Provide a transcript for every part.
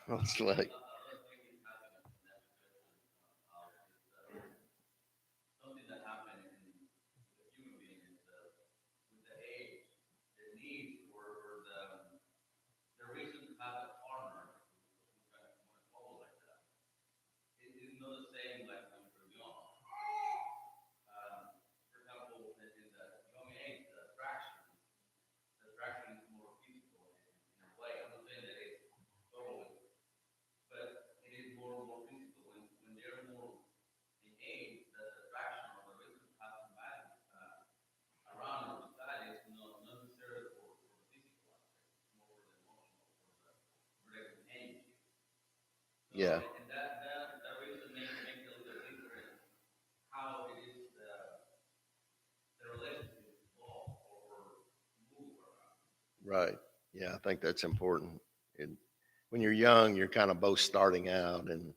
It's like, yeah, right. Yeah, I think that's important. And when you're young, you're kind of both starting out, and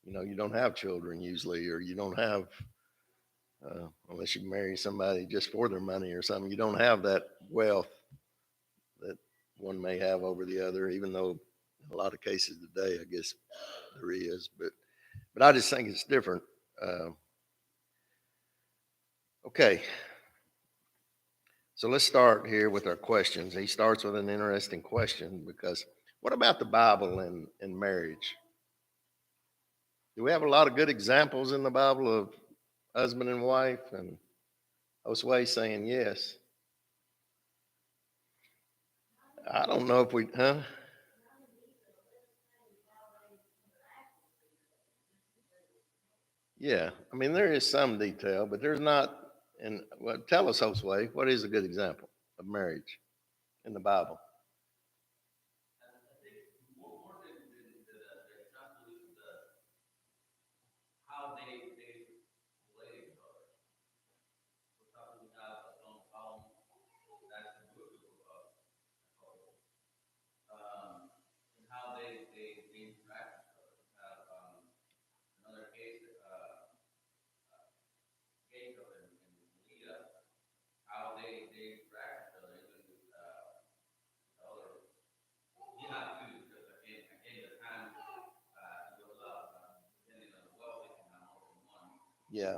you don't have children usually, or you don't have, unless you marry somebody just for their money or something, you don't have that wealth that one may have over the other. Even though in a lot of cases today, I guess there is, but I just think it's different. Uh, okay, so let's start here with our questions. He starts with an interesting question because what about the Bible and marriage? Do we have a lot of good examples in the Bible of husband and wife? And Josue saying yes. I don't know if we, huh? Yeah, I mean there is some detail, but there's not. And well, tell us, Josue, what is a good example of marriage in the Bible? Yeah,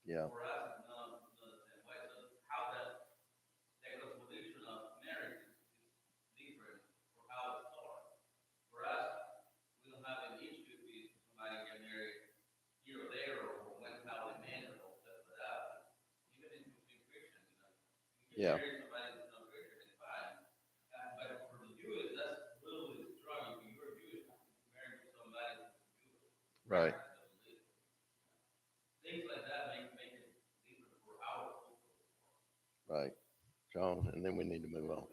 yeah, yeah, right, right, John, and then we need to move on.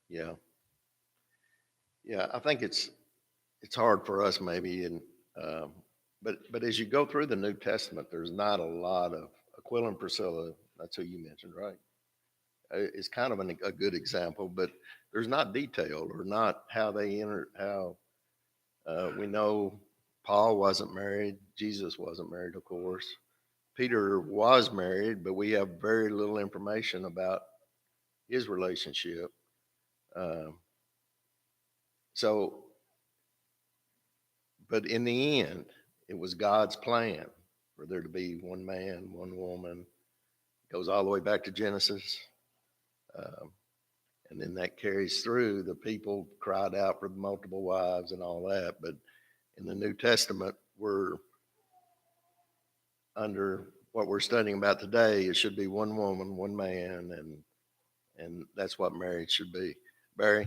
Yeah, yeah, I think it's hard for us maybe, and um, but as you go through the New Testament, there's not a lot of Aquila and Priscilla. That's who you mentioned, right? It's kind of a good example, but there's not detail or not how they enter how we know Paul wasn't married. Jesus wasn't married, of course. Peter was married, but we have very little information about his relationship. Um, so, but in the end, it was God's plan for there to be one man, one woman. It goes all the way back to Genesis. Um, and then that carries through. The people cried out for multiple wives and all that. But in the New Testament, we're under what we're studying about today. It should be one woman, one man, and that's what marriage should be. Barry?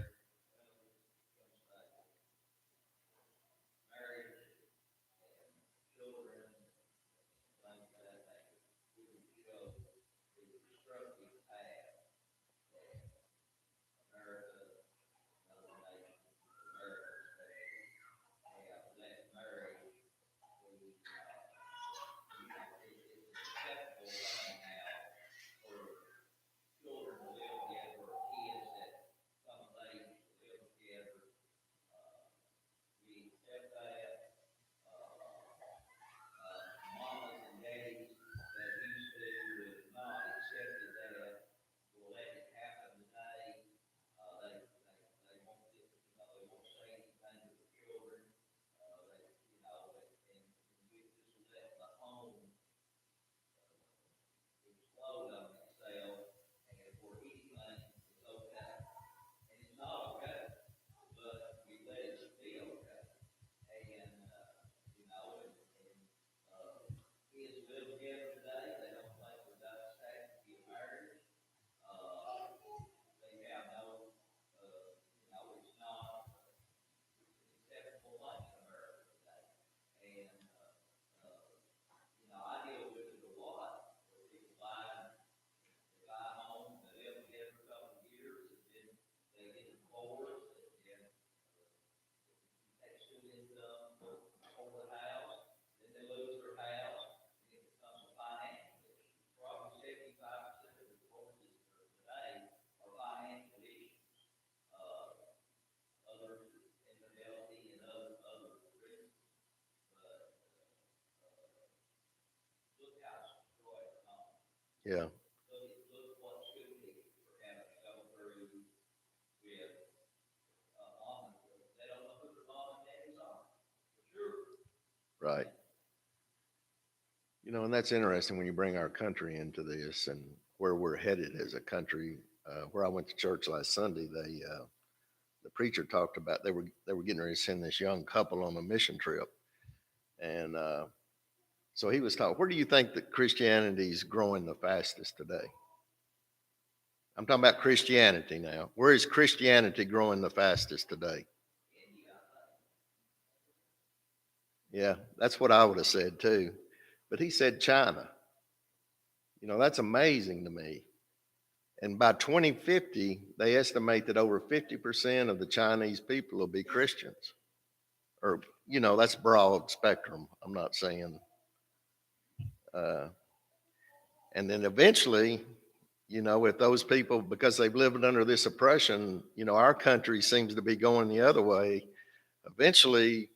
Yeah. Right. You know, and that's interesting when you bring our country into this and where we're headed as a country. Where I went to church last Sunday, the preacher talked about they were getting ready to send this young couple on a mission trip, and so he was talking. Where do you think that Christianity is growing the fastest today? I'm talking about Christianity now. Where is Christianity growing the fastest today? Yeah, that's what I would have said too. But he said China. You know, that's amazing to me. And by 2050, they estimate that over 50% of the Chinese people will be Christians. Or, you know, that's broad spectrum. I'm not saying. Uh, and then eventually, you know, if those people, because they've lived under this oppression, you know, our country seems to be going the other way. Eventually,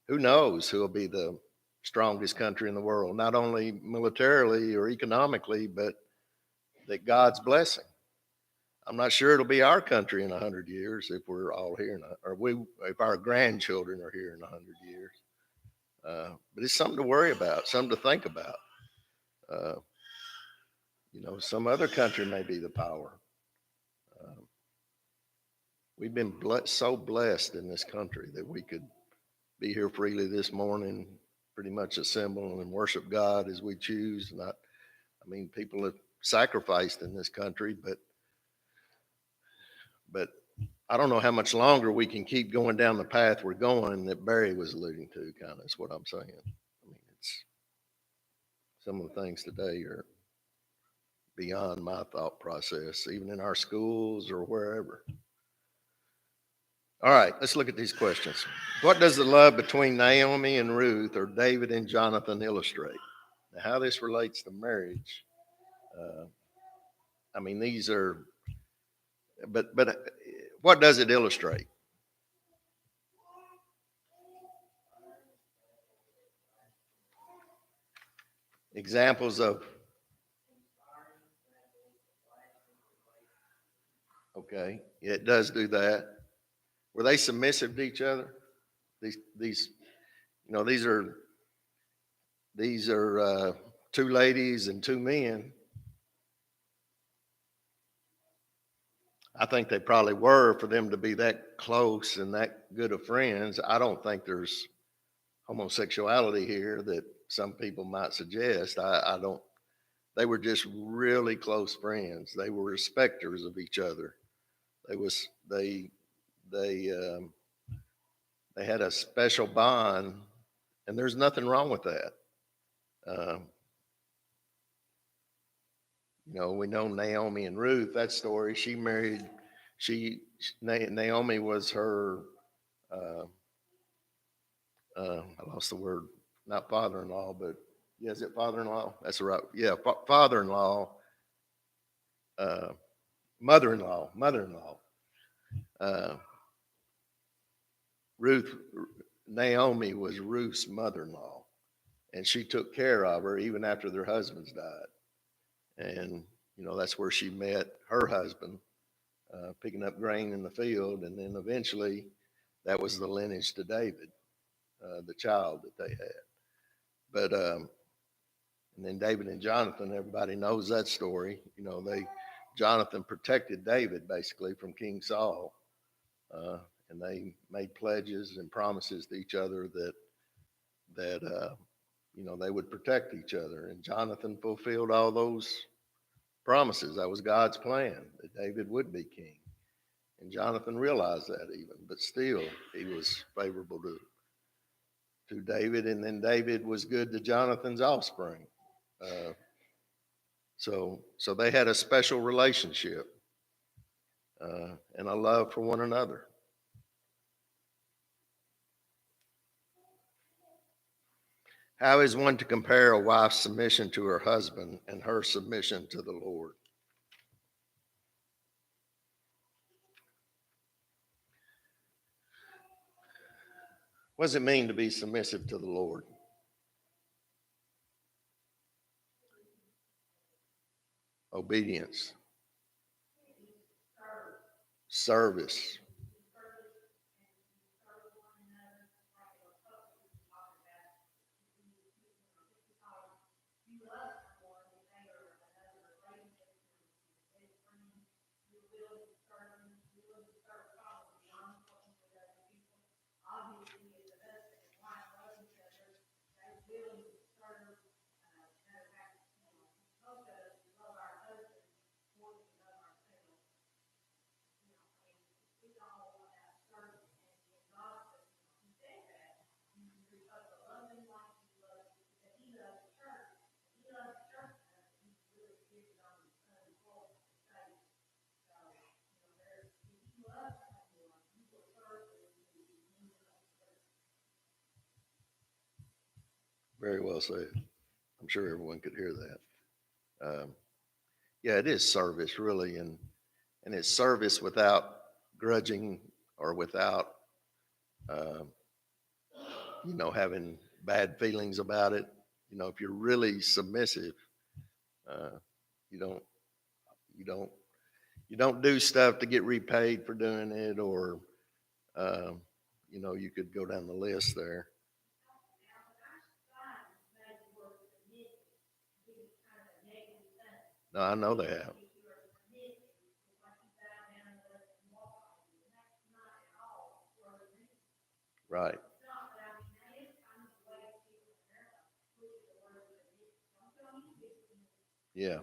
who knows who will be the strongest country in the world, not only militarily or economically, but that God's blessing. I'm not sure it'll be our country in 100 years if we're all here, or if our grandchildren are here in 100 years. But it's something to worry about, something to think about. Uh, you know, some other country may be the power. Uh, we've been so blessed in this country that we could be here freely this morning, pretty much assemble and worship God as we choose. I mean, people have sacrificed in this country, but I don't know how much longer we can keep going down the path we're going that Barry was alluding to, kind of is what I'm saying. I mean, it's some of the things today are beyond my thought process, even in our schools or wherever. All right, let's look at these questions. What does the love between Naomi and Ruth or David and Jonathan illustrate? Now, how this relates to marriage, uh, I mean, these are, but what does it illustrate? Examples of, okay, yeah, it does do that. Were they submissive to each other? These, these are two ladies and two men. I think they probably were for them to be that close and that good of friends. I don't think there's homosexuality here that some people might suggest. I don't. They were just really close friends. They were respecters of each other. They was they they had a special bond, and there's nothing wrong with that. Um, we know Naomi and Ruth. That story. She married. Naomi was her. Uh, I lost the word. Not father-in-law, but yeah, is it father-in-law? That's right. Yeah, father-in-law, uh, mother-in-law. Uh, Ruth, Naomi was Ruth's mother-in-law, and she took care of her even after their husbands died. And that's where she met her husband, picking up grain in the field, and then eventually that was the lineage to David, the child that they had. But and then David and Jonathan, everybody knows that story. Jonathan protected David basically from King Saul, uh, and they made pledges and promises to each other that they would protect each other. And Jonathan fulfilled all those promises. That was God's plan that David would be king. And Jonathan realized that even, but still he was favorable to David. And then David was good to Jonathan's offspring. Uh, so they had a special relationship and a love for one another. How is one to compare a wife's submission to her husband and her submission to the Lord? What does it mean to be submissive to the Lord? Obedience, service. Very well said. I'm sure everyone could hear that. Yeah, it is service really, and it's service without grudging or without uh, having bad feelings about it. If you're really submissive, uh, you don't you don't you don't do stuff to get repaid for doing it, or um, you could go down the list there. No, I know they have. Right. Yeah.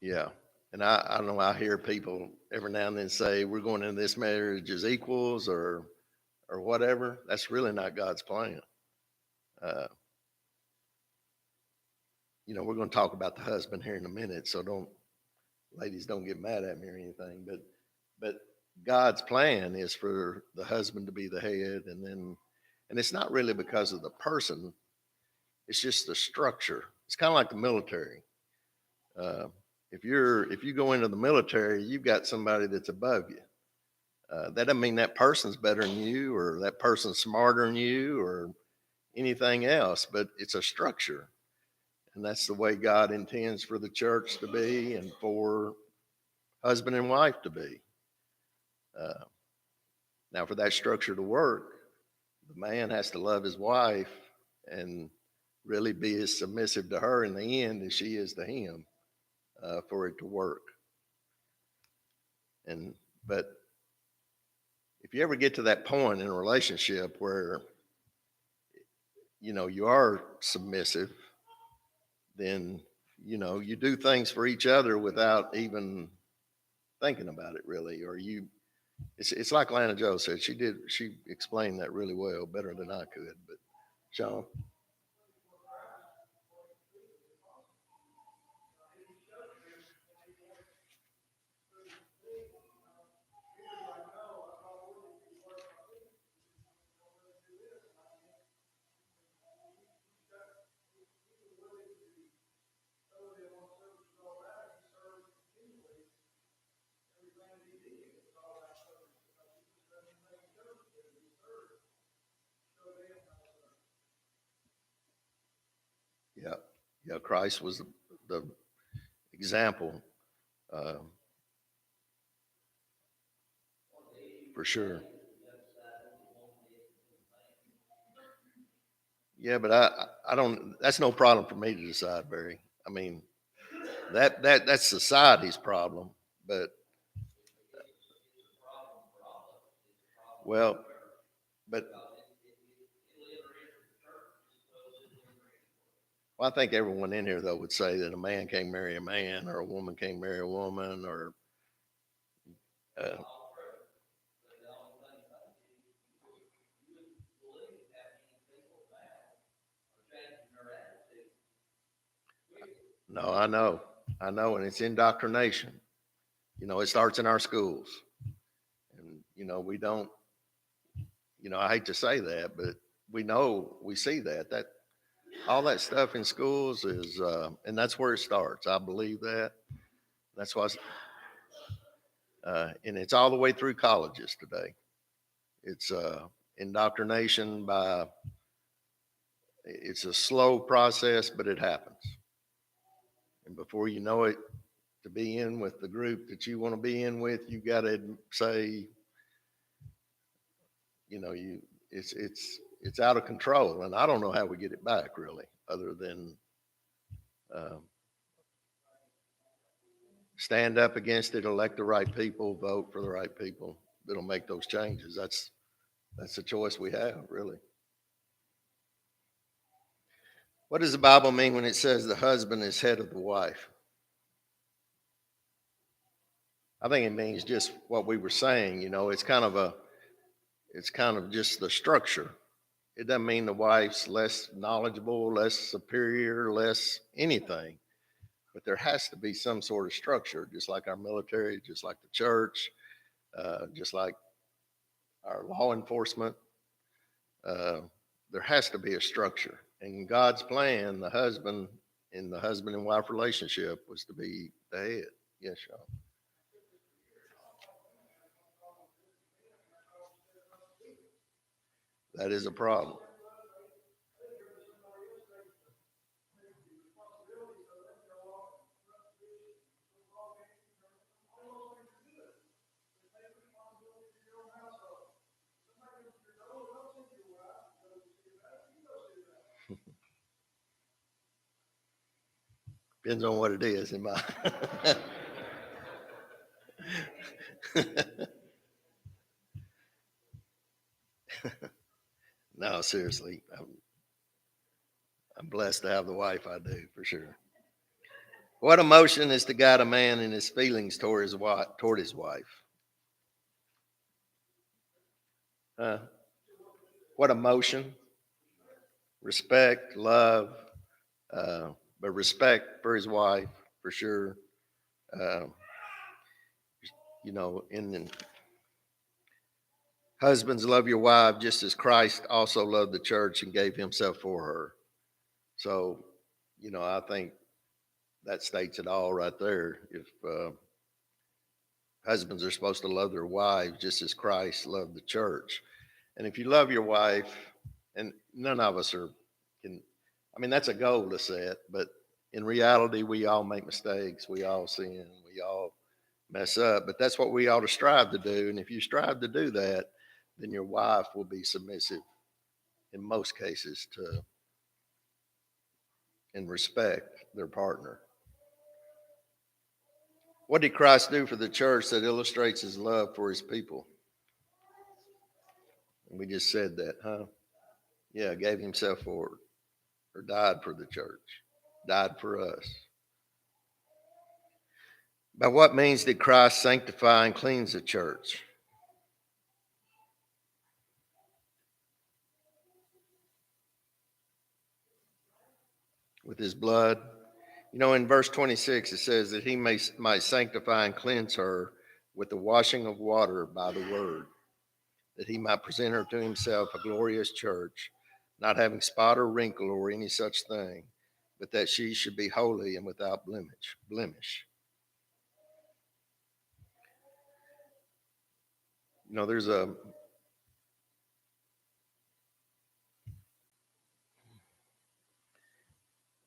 Yeah. And I don't know, I hear people every now and then say we're going into this marriage as equals or whatever. That's really not God's plan. Uh, we're going to talk about the husband here in a minute, so ladies don't get mad at me or anything. But God's plan is for the husband to be the head, and it's not really because of the person. It's just the structure. It's kind of like the military. Uh, if you go into the military, you've got somebody that's above you. That doesn't mean that person's better than you, or that person's smarter than you, or anything else, but it's a structure. And that's the way God intends for the church to be and for husband and wife to be. Uh, Now, for that structure to work, the man has to love his wife and really be as submissive to her in the end as she is to him for it to work. And but if you ever get to that point in a relationship where you are submissive, then you do things for each other without even thinking about it really, or it's like Lana Joe said. She explained that really well, better than I could. But Sean. Yeah, yeah. Christ was the example, uh, for sure. Yeah, but I don't. That's no problem for me to decide, Barry. I mean, that's society's problem. But well, but well, I think everyone in here though would say that a man can't marry a man, or a woman can't marry a woman, or uh, no, I know, and it's indoctrination. It starts in our schools, and we don't. I hate to say that, but we see that all that stuff in schools is, and that's where it starts. I believe that. That's why, and it's all the way through colleges today. It's indoctrination by. It's a slow process, but it happens, and before you know it, to be in with the group that you want to be in with, you got to say, you it's out of control, and I don't know how we get it back really, other than um, stand up against it, elect the right people, vote for the right people that'll make those changes. That's the choice we have, really. What does the Bible mean when it says the husband is head of the wife? I think it means just what we were saying. It's kind of just the structure. It doesn't mean the wife's less knowledgeable, less superior, less anything. But there has to be some sort of structure, just like our military, just like the church, just like our law enforcement. Uh, there has to be a structure. And in God's plan, the husband in the husband and wife relationship was to be the head. Yes, Sean. That is a problem. Depends on what it is in my. No, seriously, I'm blessed to have the wife I do for sure. What emotion is to guide a man in his feelings toward his wife? Uh, what emotion? Respect, love, but respect for his wife for sure. Uh, in husbands, love your wife just as Christ also loved the church and gave himself for her. So, I think that states it all right there. If husbands are supposed to love their wives just as Christ loved the church. And if you love your wife, And none of us can, I mean, that's a goal to set, but in reality, we all make mistakes. We all sin. We all mess up, but that's what we ought to strive to do. And if you strive to do that, then your wife will be submissive in most cases to and respect their partner. What did Christ do for the church that illustrates his love for his people? We just said that, huh? Yeah, gave himself for it, or died for the church, died for us. By what means did Christ sanctify and cleanse the church? With his blood. You know, in verse 26, it says that he might sanctify and cleanse her with the washing of water by the word, that he might present her to himself a glorious church, not having spot or wrinkle or any such thing, but that she should be holy and without blemish. You know, there's a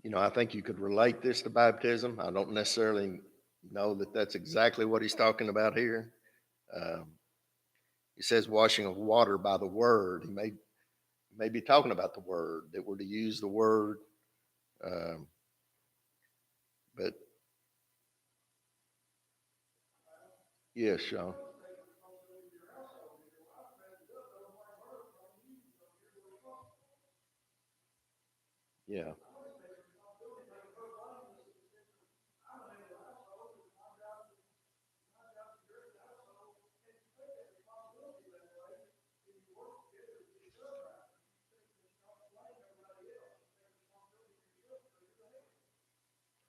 you know, I think you could relate this to baptism. I don't necessarily know that that's exactly what he's talking about here. Um, he says washing of water by the word. He may be talking about the word, that we're to use the word. Um, but yes, Sean. Yeah,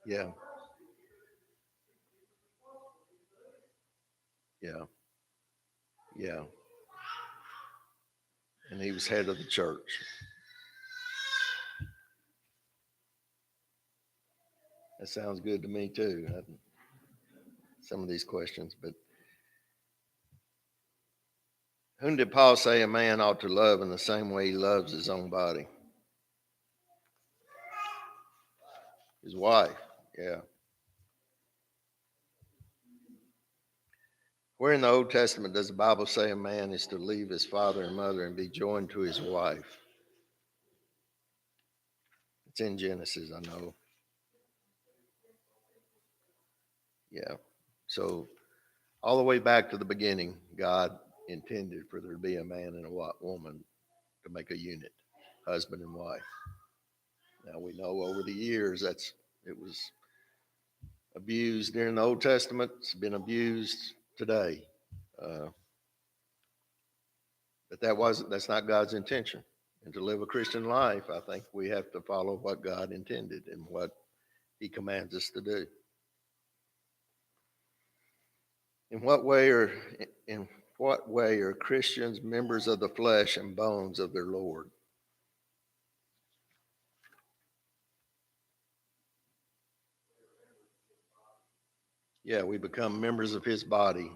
yeah, yeah, yeah. And he was head of the church. That sounds good to me too. Some of these questions, but whom did Paul say a man ought to love in the same way he loves his own body? His wife. Yeah. Where in the Old Testament does the Bible say a man is to leave his father and mother and be joined to his wife? It's in Genesis, I know. Yeah. So all the way back to the beginning, God intended for there to be a man and a woman to make a unit, husband and wife. Now we know over the years it was abused during the Old Testament. It's been abused today, uh, but that's not God's intention. And to live a Christian life, I think we have to follow what God intended and what He commands us to do. In what way are in what way are Christians members of the flesh and bones of their Lord? Yeah, we become members of His body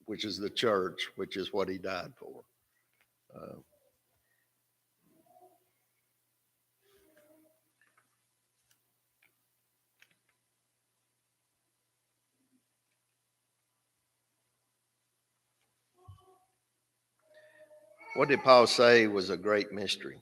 which is the church, which is what He died for. Uh, what did Paul say was a great mystery?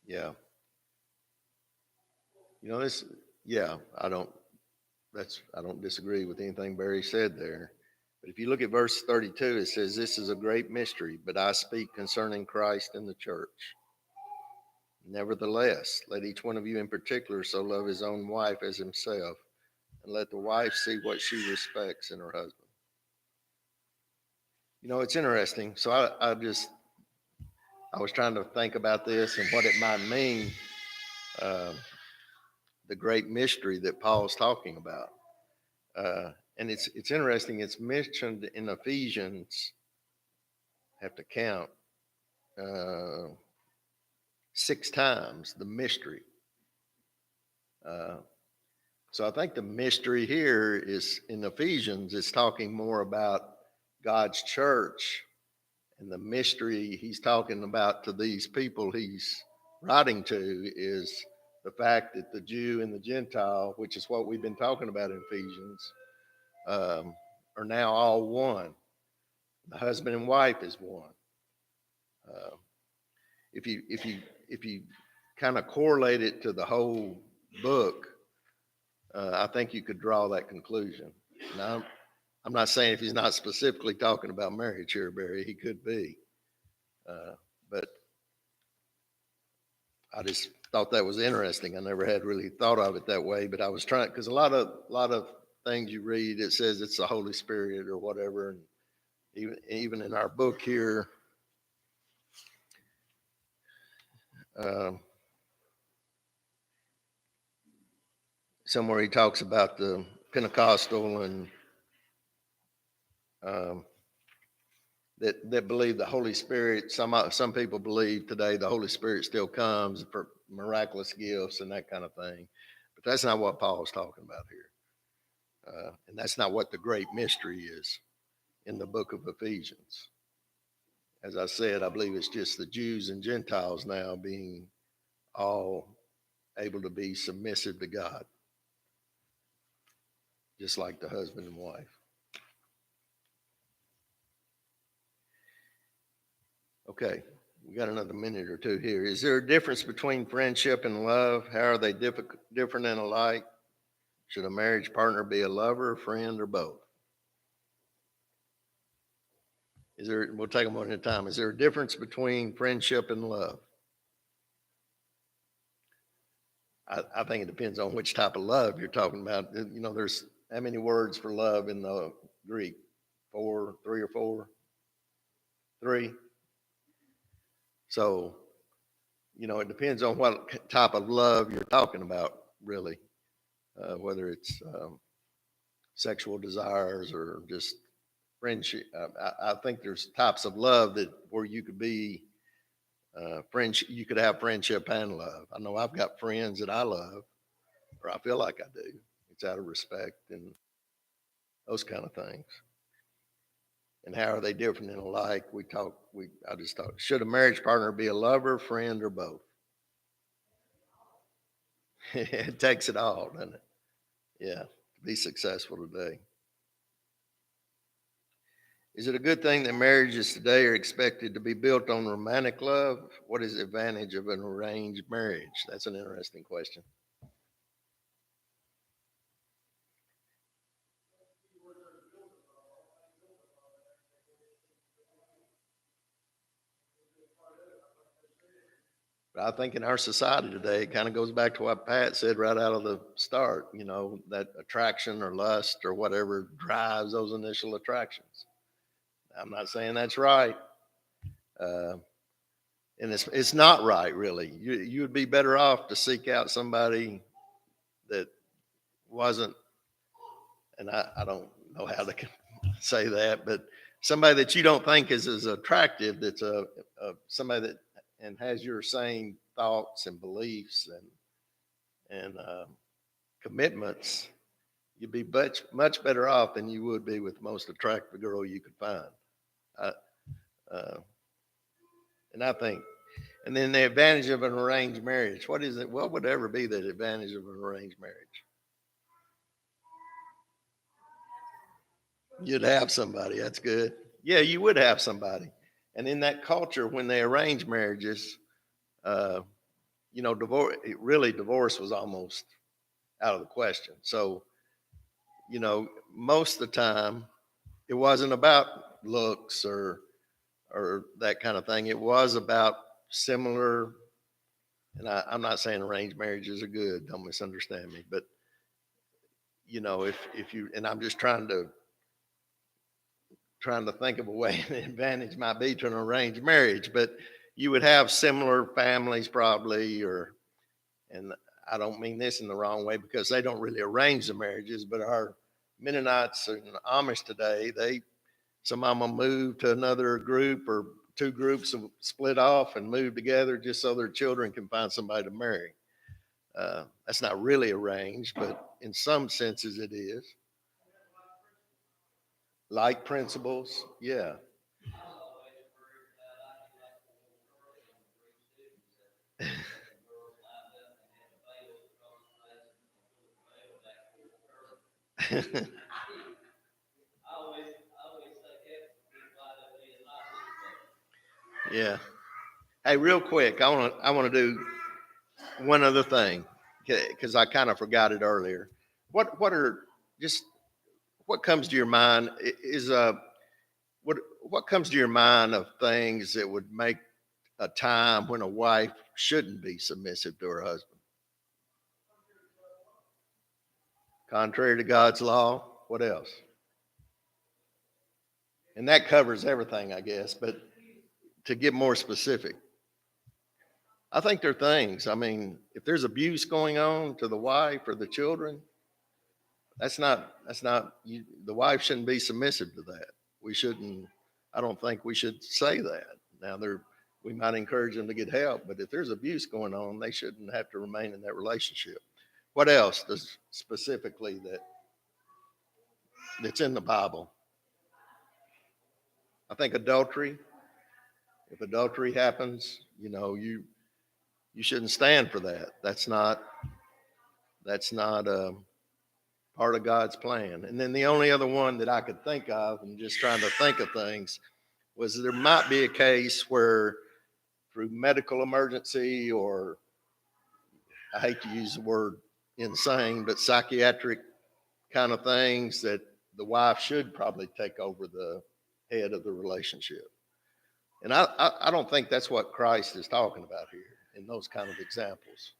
Yeah, you know this. Yeah, I don't disagree with anything Barry said there. But if you look at verse 32, it says, "This is a great mystery, but I speak concerning Christ and the church." Nevertheless, let each one of you in particular so love his own wife as himself, and let the wife see what she respects in her husband. You know, it's interesting. So I was trying to think about this and what it might mean, uh, the great mystery that Paul's talking about. And it's interesting. It's mentioned in Ephesians. Have to count, uh, 6 times the mystery. Uh, so I think the mystery here is in Ephesians. It's talking more about God's church, and the mystery he's talking about to these people he's writing to is the fact that the Jew and the Gentile, which is what we've been talking about in Ephesians, are now all one. The husband and wife is one. Uh, if you kind of correlate it to the whole book, I think you could draw that conclusion. Now, I'm not saying if he's not specifically talking about marriage here, Barry, he could be, but I just thought that was interesting. I never had really thought of it that way, but I was trying because a lot of things you read it says it's the Holy Spirit or whatever, and even in our book here. Um, Somewhere he talks about the Pentecostal and um, that believe the Holy Spirit. Some people believe today the Holy Spirit still comes for miraculous gifts and that kind of thing, but that's not what Paul's talking about here, and that's not what the great mystery is in the book of Ephesians. As I said, I believe it's just the Jews and Gentiles now being all able to be submissive to God, just like the husband and wife. Okay, we got another minute or two here. Is there a difference between friendship and love? How are they different and alike? Should a marriage partner be a lover, friend, or both? Is there? We'll take them one at a time. Is there a difference between friendship and love? I think it depends on which type of love you're talking about. You know, there's how many words for love in the Greek? 4, 3 or 4? 3. So, you know, it depends on what type of love you're talking about, really, whether it's sexual desires or just friendship. I think there's types of love that where you could be friendship. You could have friendship and love. I know I've got friends that I love, or I feel like I do. It's out of respect and those kind of things. And how are they different and alike? I just talked. Should a marriage partner be a lover, friend, or both? It takes it all, doesn't it? Yeah, to be successful today. Is it a good thing that marriages today are expected to be built on romantic love? What is the advantage of an arranged marriage? That's an interesting question. But I think in our society today, it kind of goes back to what Pat said right out of the start. You know, that attraction or lust or whatever drives those initial attractions. I'm not saying that's right. Uh, and it's not right, really. You would be better off to seek out somebody that wasn't, and I don't know how to say that, but somebody that you don't think is as attractive, that's a somebody that and has your same thoughts and beliefs and commitments, you'd be much better off than you would be with the most attractive girl you could find. I, uh, and I think, and then the advantage of an arranged marriage. What is it? What would ever be the advantage of an arranged marriage? You'd have somebody. That's good. Yeah, you would have somebody. And in that culture, when they arrange marriages, uh, you know, divorce was almost out of the question. So, you know, most of the time, it wasn't about looks or that kind of thing. It was about similar And I'm not saying arranged marriages are good. Don't misunderstand me. But if you, and I'm just trying to think of a way the advantage might be to an arranged marriage, but you would have similar families probably, and I don't mean this in the wrong way because they don't really arrange the marriages, but our Mennonites and Amish today, some of them move to another group, or two groups have split off and move together just so their children can find somebody to marry. That's not really arranged, but in some senses it is. Like principles, yeah. Yeah. Hey, real quick, I want to do one other thing because I kind of forgot it earlier. What are just what comes to your mind is what comes to your mind of things that would make a time when a wife shouldn't be submissive to her husband, contrary to God's law? What else? And that covers everything, I guess. But to get more specific, I think there are things. I mean, if there's abuse going on to the wife or the children, the wife shouldn't be submissive to that. We shouldn't. I don't think we should say that. Now, we might encourage them to get help, but if there's abuse going on, they shouldn't have to remain in that relationship. What else does specifically that's in the Bible? I think adultery. If adultery happens, you shouldn't stand for that. That's not part of God's plan. And then the only other one that I could think of, and just trying to think of things, was there might be a case where through medical emergency, or I hate to use the word insane, but psychiatric kind of things, that the wife should probably take over the head of the relationship. And I don't think that's what Christ is talking about here in those kind of examples.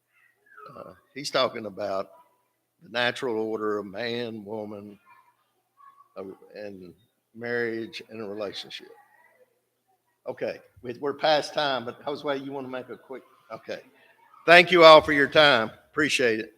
He's talking about the natural order of man, woman, and marriage and a relationship. Okay, we're past time, but Josue, you want to make a quick? Okay. Thank you all for your time. Appreciate it.